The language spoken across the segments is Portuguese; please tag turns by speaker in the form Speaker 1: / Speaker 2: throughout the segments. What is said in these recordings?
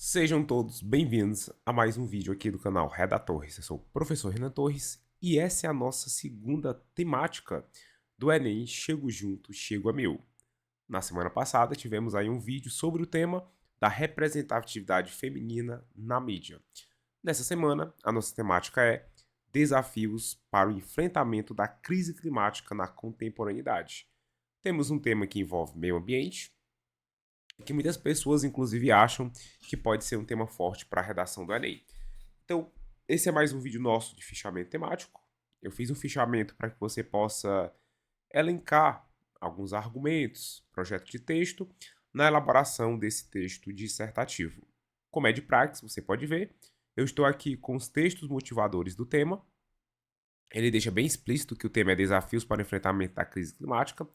Speaker 1: Sejam todos bem-vindos a mais um vídeo aqui do canal Redatorres. Eu sou o professor Renan Torres e essa é a nossa segunda temática do Enem Chego Junto, Chego a Mil. Na semana passada tivemos aí um vídeo sobre o tema da representatividade feminina na mídia. Nessa semana, a nossa temática é desafios para o enfrentamento da crise climática na contemporaneidade. Temos um tema que envolve meio ambiente, que muitas pessoas, inclusive, acham que pode ser um tema forte para a redação do Enem. Então, esse é mais um vídeo nosso de fichamento temático. Eu fiz um fichamento para que você possa elencar alguns argumentos, projeto de texto, na elaboração desse texto dissertativo. Como é de praxe, você pode ver, eu estou aqui com os textos motivadores do tema. Ele deixa bem explícito que o tema é desafios para o enfrentamento da crise climática.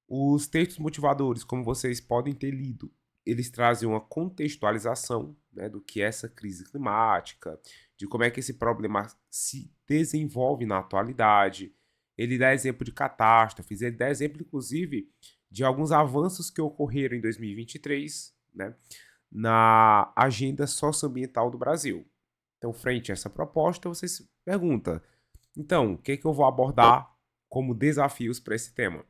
Speaker 1: Os textos motivadores, como vocês podem ter lido, eles trazem uma contextualização, né, do que é essa crise climática, de como é que esse problema se desenvolve na atualidade. Ele dá exemplo de catástrofes, ele dá exemplo, inclusive, de alguns avanços que ocorreram em 2023, né, na agenda socioambiental do Brasil. Então, frente a essa proposta, você se pergunta, então, o que é que eu vou abordar como desafios para esse tema?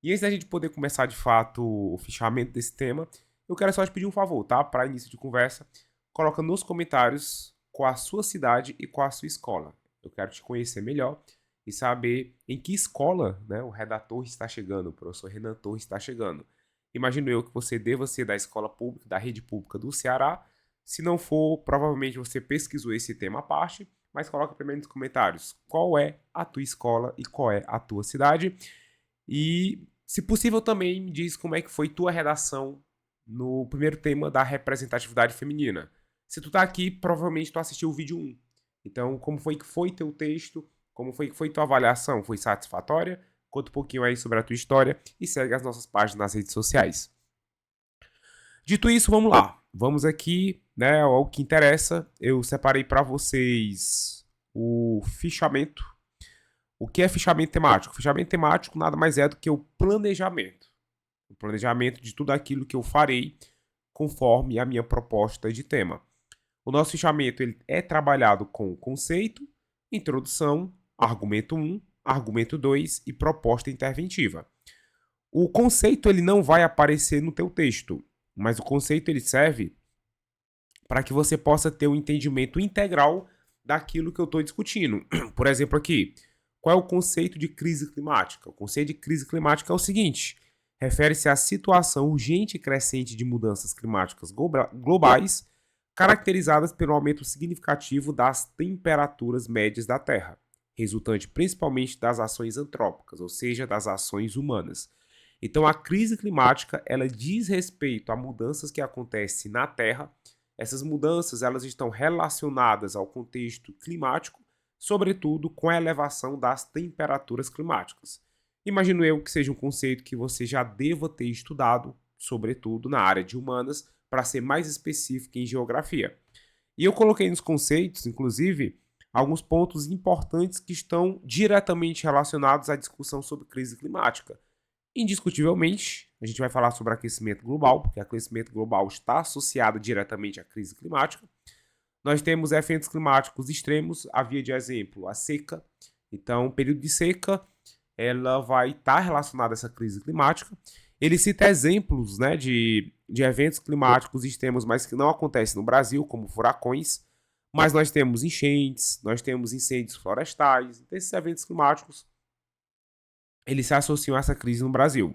Speaker 1: E antes da gente poder começar de fato o fichamento desse tema, eu quero só te pedir um favor, tá? Para início de conversa, coloca nos comentários qual a sua cidade e qual a sua escola. Eu quero te conhecer melhor e saber em que escola, né, o redator está chegando, o professor Renan Torres está chegando. Imagino eu que você deva ser da escola pública, da rede pública do Ceará. Se não for, provavelmente você pesquisou esse tema à parte, mas coloca primeiro nos comentários qual é a tua escola e qual é a tua cidade. E, se possível, também me diz como é que foi tua redação no primeiro tema da representatividade feminina. Se tu tá aqui, provavelmente tu assistiu o vídeo 1. Então, como foi que foi teu texto? Como foi que foi tua avaliação? Foi satisfatória? Conta um pouquinho aí sobre a tua história e segue as nossas páginas nas redes sociais. Dito isso, vamos lá. Vamos aqui, né, ao que interessa. Eu separei para vocês o fichamento. O que é fichamento temático? Fichamento temático nada mais é do que o planejamento. O planejamento de tudo aquilo que eu farei conforme a minha proposta de tema. O nosso fichamento ele é trabalhado com conceito, introdução, argumento 1, argumento 2 e proposta interventiva. O conceito ele não vai aparecer no teu texto, mas o conceito ele serve para que você possa ter um entendimento integral daquilo que eu estou discutindo. Por exemplo, aqui, qual é o conceito de crise climática? O conceito de crise climática é o seguinte: refere-se à situação urgente e crescente de mudanças climáticas globais, caracterizadas pelo aumento significativo das temperaturas médias da Terra, resultante principalmente das ações antrópicas, ou seja, das ações humanas. Então, a crise climática ela diz respeito a mudanças que acontecem na Terra. Essas mudanças elas estão relacionadas ao contexto climático, sobretudo com a elevação das temperaturas climáticas. Imagino eu que seja um conceito que você já deva ter estudado, sobretudo na área de humanas, para ser mais específico em geografia. E eu coloquei nos conceitos, inclusive, alguns pontos importantes que estão diretamente relacionados à discussão sobre crise climática. Indiscutivelmente, a gente vai falar sobre aquecimento global, porque aquecimento global está associado diretamente à crise climática. Nós temos eventos climáticos extremos, havia de exemplo a seca. Então, o período de seca ela vai estar relacionada a essa crise climática. Ele cita exemplos, né, de eventos climáticos extremos, mas que não acontecem no Brasil, como furacões. Mas nós temos enchentes, nós temos incêndios florestais. Então, esses eventos climáticos eles se associam a essa crise no Brasil.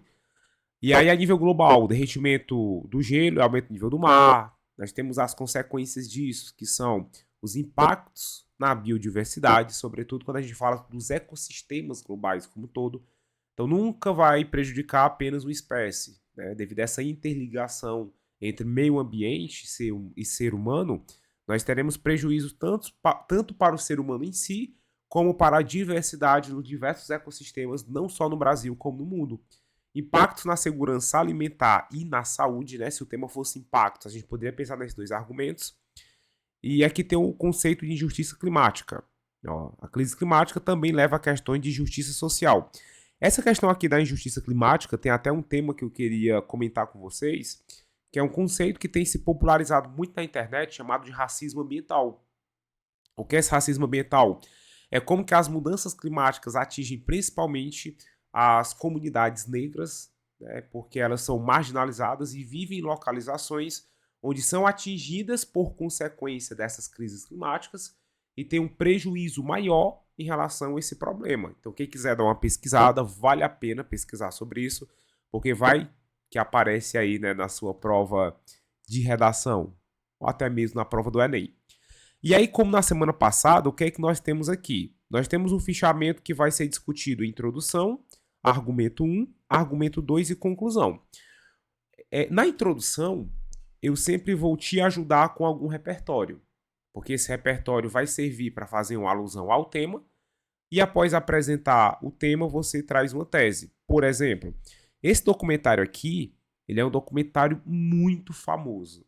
Speaker 1: E aí, a nível global, o derretimento do gelo, aumento do nível do mar, nós temos as consequências disso, que são os impactos na biodiversidade, sobretudo quando a gente fala dos ecossistemas globais como um todo. Então, nunca vai prejudicar apenas uma espécie, né? Devido a essa interligação entre meio ambiente e ser humano, nós teremos prejuízos tanto para o ser humano em si, como para a diversidade nos diversos ecossistemas, não só no Brasil, como no mundo. Impactos na segurança alimentar e na saúde, né? Se o tema fosse impactos, a gente poderia pensar nesses dois argumentos. E aqui tem o conceito de injustiça climática. Ó, a crise climática também leva a questões de justiça social. Essa questão aqui da injustiça climática tem até um tema que eu queria comentar com vocês, que é um conceito que tem se popularizado muito na internet, chamado de racismo ambiental. O que é esse racismo ambiental? É como que as mudanças climáticas atingem principalmente as comunidades negras, né, porque elas são marginalizadas e vivem em localizações onde são atingidas por consequência dessas crises climáticas e tem um prejuízo maior em relação a esse problema. Então, quem quiser dar uma pesquisada, vale a pena pesquisar sobre isso, porque vai que aparece aí, né, na sua prova de redação, ou até mesmo na prova do Enem. E aí, como na semana passada, o que é que nós temos aqui? Nós temos um fichamento que vai ser discutido introdução, argumento 1, argumento 2 e conclusão. Na introdução, eu sempre vou te ajudar com algum repertório, porque esse repertório vai servir para fazer uma alusão ao tema, e após apresentar o tema, você traz uma tese. Por exemplo, esse documentário aqui, ele é um documentário muito famoso.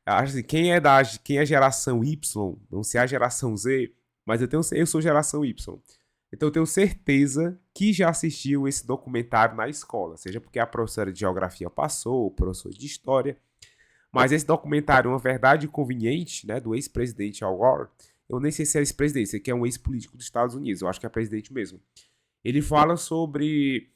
Speaker 1: Assim, quem é geração Y, não sei a geração Z, mas eu sou geração Y. Então eu tenho certeza que já assistiu esse documentário na escola, seja porque a professora de geografia passou, o professor de história. Mas esse documentário, Uma Verdade Conveniente, né, do ex-presidente Al Gore, eu nem sei se é ex-presidente, esse aqui é um ex-político dos Estados Unidos, eu acho que é presidente mesmo. Ele fala sobre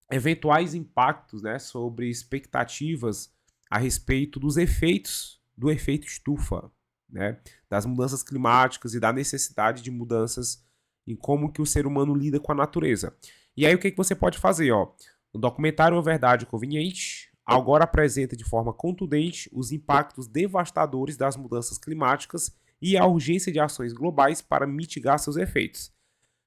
Speaker 1: eventuais impactos, né, sobre expectativas a respeito dos efeitos do efeito estufa, né, das mudanças climáticas e da necessidade de mudanças em como que o ser humano lida com a natureza. E aí o que você pode fazer? Ó? No documentário Uma Verdade Conveniente, agora apresenta de forma contundente os impactos devastadores das mudanças climáticas e a urgência de ações globais para mitigar seus efeitos.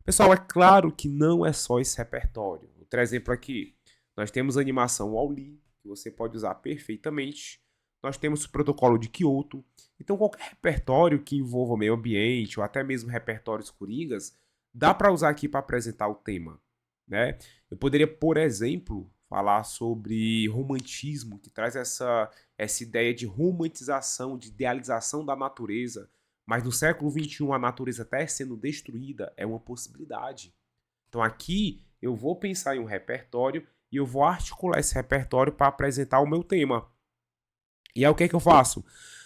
Speaker 1: Pessoal, é claro que não é só esse repertório. Outro exemplo aqui, nós temos a animação Wall-E, que você pode usar perfeitamente. Nós temos o protocolo de Kyoto. Então, qualquer repertório que envolva meio ambiente ou até mesmo repertórios coringas, dá para usar aqui para apresentar o tema, né? Eu poderia, por exemplo, falar sobre romantismo, que traz essa ideia de romantização, de idealização da natureza, mas no século XXI a natureza até sendo destruída é uma possibilidade. Então aqui eu vou pensar em um repertório e eu vou articular esse repertório para apresentar o meu tema. E é o que é que eu faço?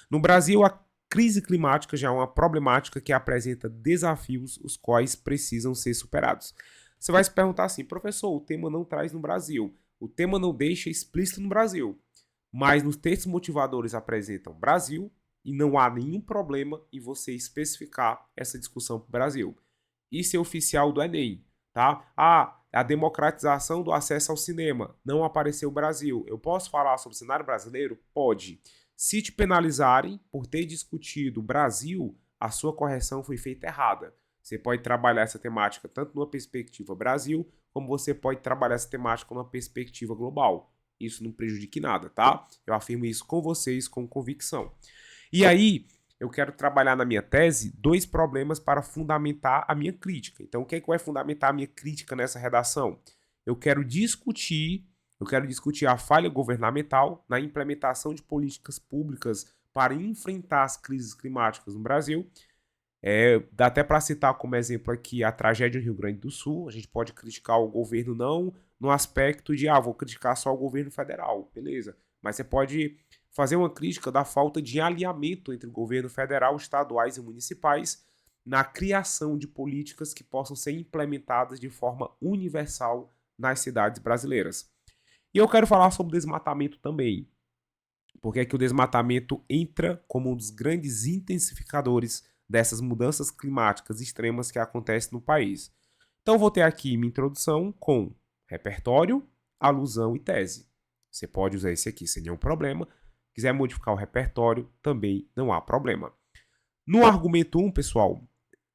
Speaker 1: No Brasil, a crise climática já é uma problemática que apresenta desafios os quais precisam ser superados. Você vai se perguntar assim, professor, o tema não traz no Brasil. O tema não deixa explícito no Brasil. Mas nos textos motivadores apresentam Brasil, e não há nenhum problema em você especificar essa discussão para o Brasil. Isso é oficial do Enem, tá? A democratização do acesso ao cinema não apareceu no Brasil. Eu posso falar sobre o cenário brasileiro? Pode. Se te penalizarem por ter discutido o Brasil, a sua correção foi feita errada. Você pode trabalhar essa temática tanto numa perspectiva Brasil, como você pode trabalhar essa temática numa perspectiva global. Isso não prejudica nada, tá? Eu afirmo isso com vocês com convicção. E aí, eu quero trabalhar na minha tese 2 problemas para fundamentar a minha crítica. Então, o que é que vai fundamentar a minha crítica nessa redação? Eu quero discutir a falha governamental na implementação de políticas públicas para enfrentar as crises climáticas no Brasil. Dá até para citar como exemplo aqui a tragédia do Rio Grande do Sul. A gente pode criticar o governo não no aspecto de, vou criticar só o governo federal, beleza. Mas você pode fazer uma crítica da falta de alinhamento entre o governo federal, estaduais e municipais na criação de políticas que possam ser implementadas de forma universal nas cidades brasileiras. E eu quero falar sobre desmatamento também, porque é que o desmatamento entra como um dos grandes intensificadores dessas mudanças climáticas extremas que acontecem no país. Então vou ter aqui minha introdução com repertório, alusão e tese. Você pode usar esse aqui sem nenhum problema. Quiser modificar o repertório, também não há problema. No argumento 1, pessoal,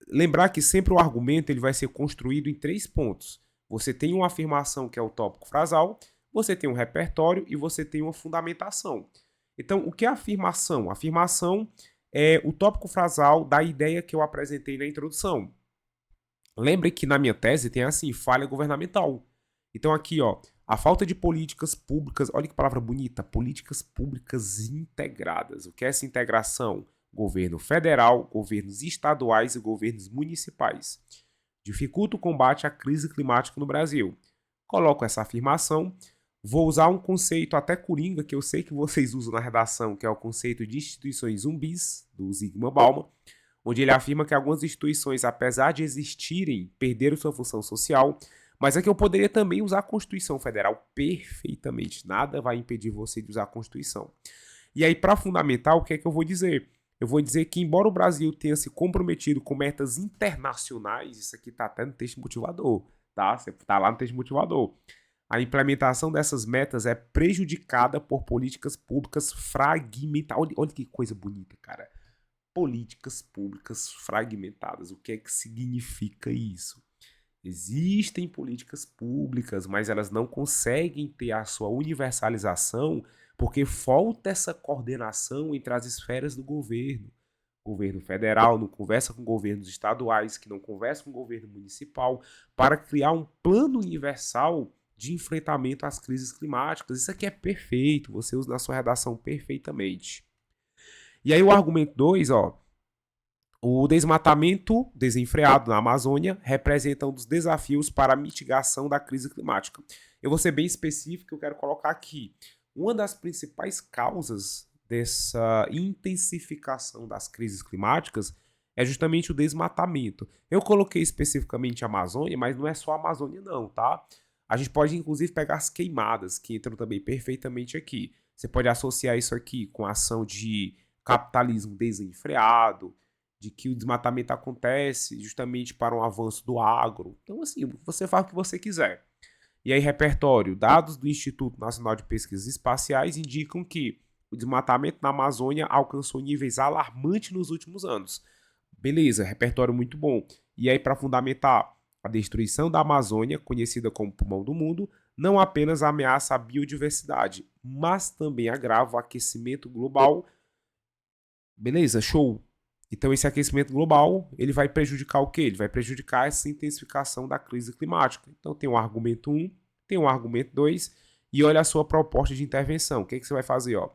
Speaker 1: lembrar que sempre o argumento ele vai ser construído em 3 pontos. Você tem uma afirmação que é o tópico frasal, você tem um repertório e você tem uma fundamentação. Então, o que é afirmação? Afirmação é o tópico frasal da ideia que eu apresentei na introdução. Lembre que na minha tese tem assim, falha governamental. Então aqui, ó, a falta de políticas públicas, olha que palavra bonita, políticas públicas integradas. O que é essa integração? Governo federal, governos estaduais e governos municipais. Dificulta o combate à crise climática no Brasil. Coloco essa afirmação. Vou usar um conceito até coringa, que eu sei que vocês usam na redação, que é o conceito de instituições zumbis, do Zygmunt Bauman, onde ele afirma que algumas instituições, apesar de existirem, perderam sua função social, mas aqui eu poderia também usar a Constituição Federal perfeitamente. Nada vai impedir você de usar a Constituição. E aí, para fundamentar, o que é que eu vou dizer? Eu vou dizer que, embora o Brasil tenha se comprometido com metas internacionais, isso aqui está até no texto motivador, tá? Você está lá no texto motivador. A implementação dessas metas é prejudicada por políticas públicas fragmentadas. Olha que coisa bonita, cara. Políticas públicas fragmentadas. O que é que significa isso? Existem políticas públicas, mas elas não conseguem ter a sua universalização porque falta essa coordenação entre as esferas do governo. O governo federal não conversa com governos estaduais, que não conversa com o governo municipal, para criar um plano universal de enfrentamento às crises climáticas. Isso aqui é perfeito, você usa na sua redação perfeitamente. E aí o argumento 2, ó, o desmatamento desenfreado na Amazônia representa um dos desafios para a mitigação da crise climática. Eu vou ser bem específico, eu quero colocar aqui. Uma das principais causas dessa intensificação das crises climáticas é justamente o desmatamento. Eu coloquei especificamente a Amazônia, mas não é só a Amazônia não, tá? A gente pode inclusive pegar as queimadas, que entram também perfeitamente aqui. Você pode associar isso aqui com a ação de capitalismo desenfreado, de que o desmatamento acontece justamente para um avanço do agro. Então, assim, você faz o que você quiser. E aí, repertório. Dados do Instituto Nacional de Pesquisas Espaciais indicam que o desmatamento na Amazônia alcançou níveis alarmantes nos últimos anos. Beleza, repertório muito bom. E aí, para fundamentar, a destruição da Amazônia, conhecida como pulmão do mundo, não apenas ameaça a biodiversidade, mas também agrava o aquecimento global. Beleza, show. Então esse aquecimento global, ele vai prejudicar o quê? Ele vai prejudicar essa intensificação da crise climática. Então tem um argumento 1, tem um argumento 2 e olha a sua proposta de intervenção. O que, é que você vai fazer? Ó?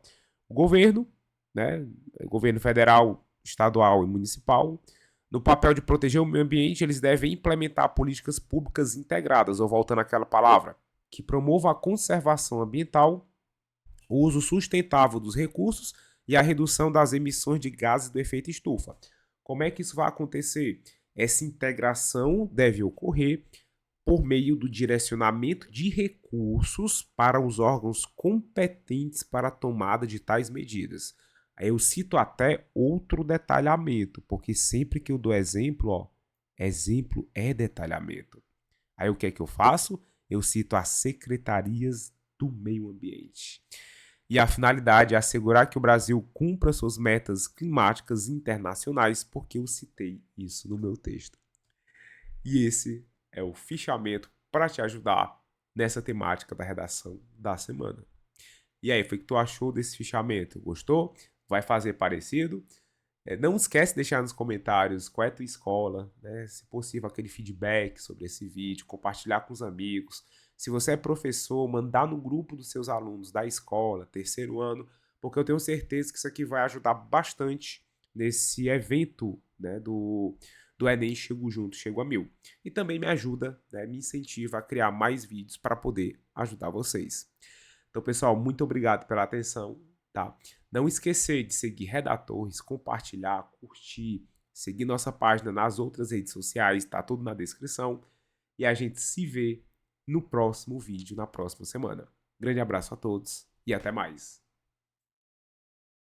Speaker 1: O governo, né, governo federal, estadual e municipal, no papel de proteger o meio ambiente, eles devem implementar políticas públicas integradas, ou voltando àquela palavra, que promovam a conservação ambiental, o uso sustentável dos recursos e a redução das emissões de gases do efeito estufa. Como é que isso vai acontecer? Essa integração deve ocorrer por meio do direcionamento de recursos para os órgãos competentes para a tomada de tais medidas. Aí eu cito até outro detalhamento, porque sempre que eu dou exemplo, ó, exemplo é detalhamento. Aí o que é que eu faço? Eu cito as secretarias do meio ambiente. E a finalidade é assegurar que o Brasil cumpra suas metas climáticas internacionais, porque eu citei isso no meu texto. E esse é o fichamento para te ajudar nessa temática da redação da semana. E aí, foi o que tu achou desse fichamento? Gostou? Vai fazer parecido? Não esquece de deixar nos comentários qual é a tua escola, né? Se possível, aquele feedback sobre esse vídeo, compartilhar com os amigos. Se você é professor, mandar no grupo dos seus alunos da escola, terceiro ano, porque eu tenho certeza que isso aqui vai ajudar bastante nesse evento, né, do Enem Chego Junto, Chego a 1000. E também me ajuda, né, me incentiva a criar mais vídeos para poder ajudar vocês. Então, pessoal, muito obrigado pela atenção, tá? Não esquecer de seguir Redatores, compartilhar, curtir, seguir nossa página nas outras redes sociais, tá tudo na descrição. E a gente se vê no próximo vídeo, na próxima semana. Grande abraço a todos e até mais.